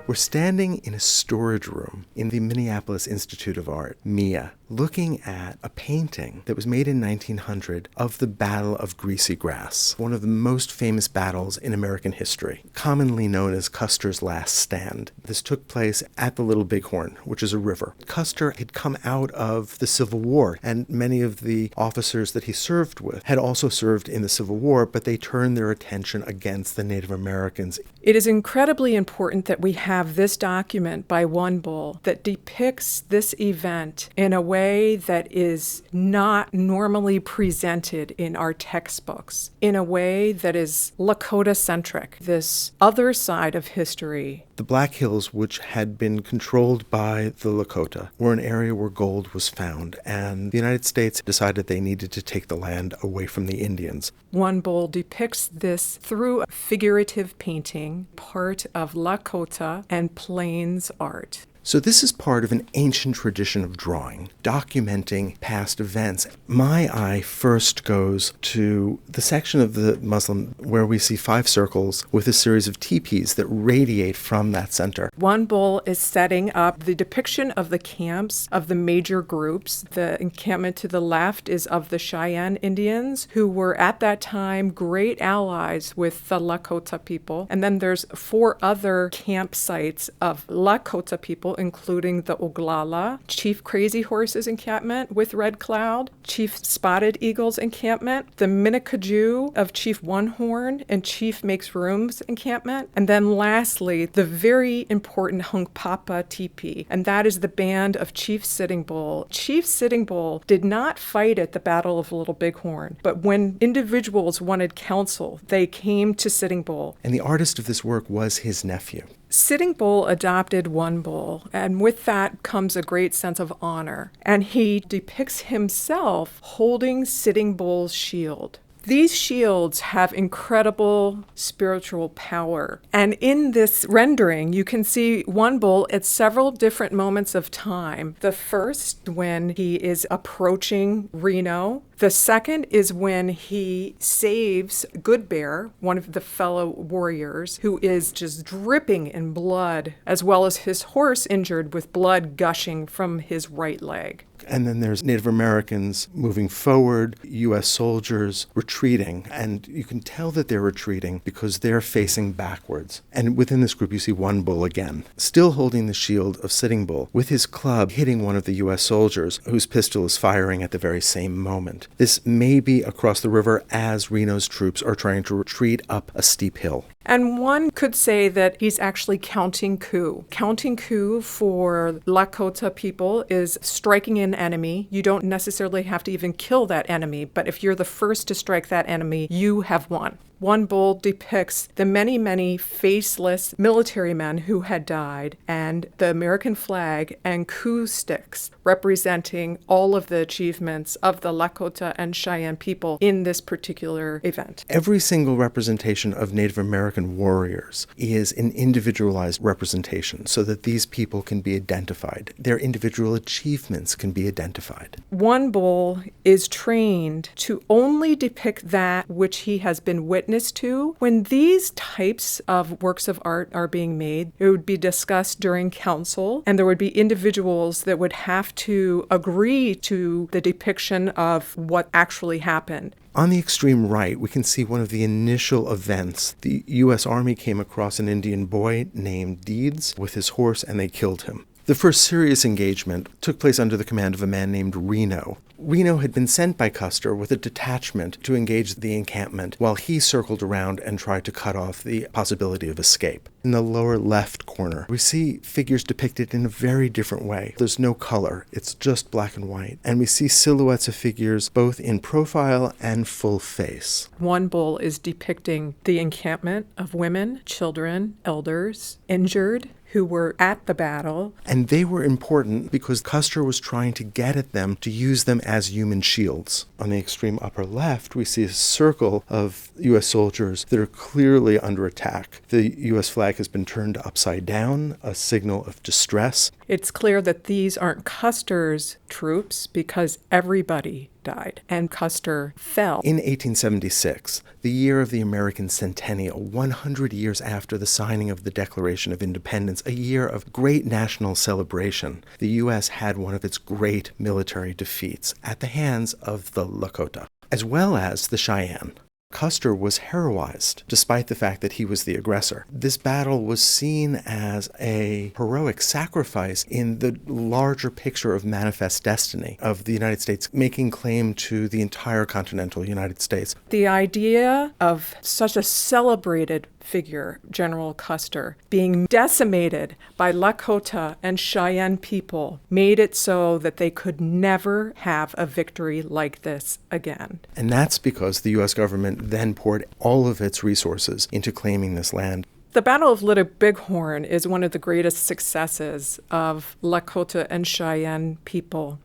We're standing in a storage room in the Minneapolis Institute of Art, MIA, looking at a painting that was made in 1900 of the Battle of Greasy Grass, one of the most famous battles in American history, commonly known as Custer's Last Stand. This took place at the Little Bighorn, which is a river. Custer had come out of the Civil War, and many of the officers that he served with had also served in the Civil War, but they turned their attention against the Native Americans. It is incredibly important that we have this document by One Bull that depicts this event in a way that is not normally presented in our textbooks, in a way that is Lakota-centric, this other side of history. The Black Hills, which had been controlled by the Lakota, were an area where gold was found, and the United States decided they needed to take the land away from the Indians. One Bull depicts this through a figurative painting, part of Lakota and Plains art. So this is part of an ancient tradition of drawing, documenting past events. My eye first goes to the section of the muslin where we see 5 circles with a series of teepees that radiate from that center. One Bull is setting up the depiction of the camps of the major groups. The encampment to the left is of the Cheyenne Indians, who were at that time great allies with the Lakota people. And then there's 4 other campsites of Lakota people, including the Oglala, Chief Crazy Horse's encampment with Red Cloud, Chief Spotted Eagle's encampment, the Minnekaju of Chief One Horn and Chief Makes Room's encampment, and then lastly, the very important Hunkpapa teepee, and that is the band of Chief Sitting Bull. Chief Sitting Bull did not fight at the Battle of Little Bighorn, but when individuals wanted counsel, they came to Sitting Bull. And the artist of this work was his nephew. Sitting Bull adopted One Bull, and with that comes a great sense of honor. And he depicts himself holding Sitting Bull's shield. These shields have incredible spiritual power. And in this rendering, you can see One Bull at several different moments of time. The first, when he is approaching Reno. The second is when he saves Good Bear, one of the fellow warriors, who is just dripping in blood, as well as his horse injured with blood gushing from his right leg. And then there's Native Americans moving forward, U.S. soldiers retreating, and you can tell that they're retreating because they're facing backwards. And within this group, you see One Bull again, still holding the shield of Sitting Bull, with his club hitting one of the U.S. soldiers whose pistol is firing at the very same moment. This may be across the river as Reno's troops are trying to retreat up a steep hill. And one could say that he's actually counting coup. Counting coup for Lakota people is striking an enemy. You don't necessarily have to even kill that enemy, but if you're the first to strike that enemy, you have won. One Bull depicts the many, many faceless military men who had died, and the American flag and coup sticks representing all of the achievements of the Lakota and Cheyenne people in this particular event. Every single representation of Native American warriors is an individualized representation so that these people can be identified. Their individual achievements can be identified. One Bull is trained to only depict that which he has been witness to. When these types of works of art are being made, it would be discussed during council, and there would be individuals that would have to agree to the depiction of what actually happened. On the extreme right, we can see one of the initial events. The U.S. Army came across an Indian boy named Deeds with his horse, and they killed him. The first serious engagement took place under the command of a man named Reno. Reno had been sent by Custer with a detachment to engage the encampment while he circled around and tried to cut off the possibility of escape. In the lower left corner, we see figures depicted in a very different way. There's no color, it's just black and white. And we see silhouettes of figures both in profile and full face. One Bull is depicting the encampment of women, children, elders, injured, who were at the battle. And they were important because Custer was trying to get at them to use them as human shields. On the extreme upper left, we see a circle of U.S. soldiers that are clearly under attack. The U.S. flag has been turned upside down, a signal of distress. It's clear that these aren't Custer's troops because everybody died, and Custer fell. In 1876, the year of the American centennial, 100 years after the signing of the Declaration of Independence, a year of great national celebration, the U.S. had one of its great military defeats at the hands of the Lakota, as well as the Cheyenne. Custer was heroized, despite the fact that he was the aggressor. This battle was seen as a heroic sacrifice in the larger picture of manifest destiny of the United States making claim to the entire continental United States. The idea of such a celebrated figure, General Custer, being decimated by Lakota and Cheyenne people made it so that they could never have a victory like this again. And that's because the U.S. government then poured all of its resources into claiming this land. The Battle of Little Bighorn is one of the greatest successes of Lakota and Cheyenne people.